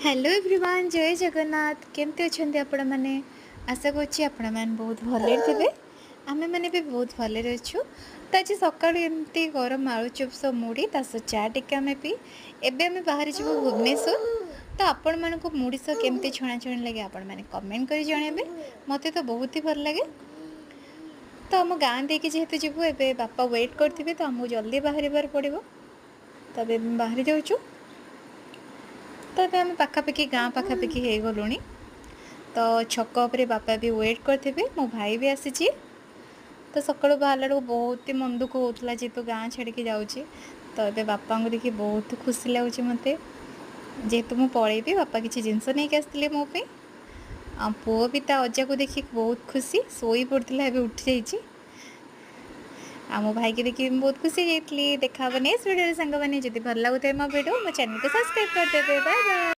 Hello everyone जय जगन्नाथ केमती अच्छा आपण मैंने आशा करुँच आपण मैंने बहुत भले थे आम मैंने भी बहुत भले अच्छु तो आज सका एमती गरम आलू चिप्स मुड़ी तास चा टे आम पी एवं आम बाहर जीव भुवनेश्वर तो आपण मानक मुड़ी सह केमती छणाछणी लगे आपण मैंने कमेंट कर जनइबे मत तो बहुत ही भल लगे। तो आम गाँ देकी जेहेतु जीवु ए बापा वेट करेंगे तो आमको जल्दी बाहर पड़ो तो बाहरी जाऊँ। तो ये आम पाखापाखि गाँ पाखापाखि हो गलु तो छक उपरे बापा भी वेट करेंगे मो भाई भी आसी तो सका बाहर बहुत ही मन दुख होता जेहेतु गाँ छाड़ी जाऊँगी तो ये बापा को देखिए बहुत खुशी लगुच मत जेहेतु मुझे पलैबी बापा किसी जिनस नहीं आसते मोपाई पुओ भी ता अजा को देखिए बहुत खुशी शोई पड़ता उठी जा मो भाई की देखिए बहुत खुशी जाइए देखा नेक्स्ट वीडियो सांग मैंने जब भल लगुए मो वीडियो मो चैनल को सब्सक्राइब कर देते बाय बाय।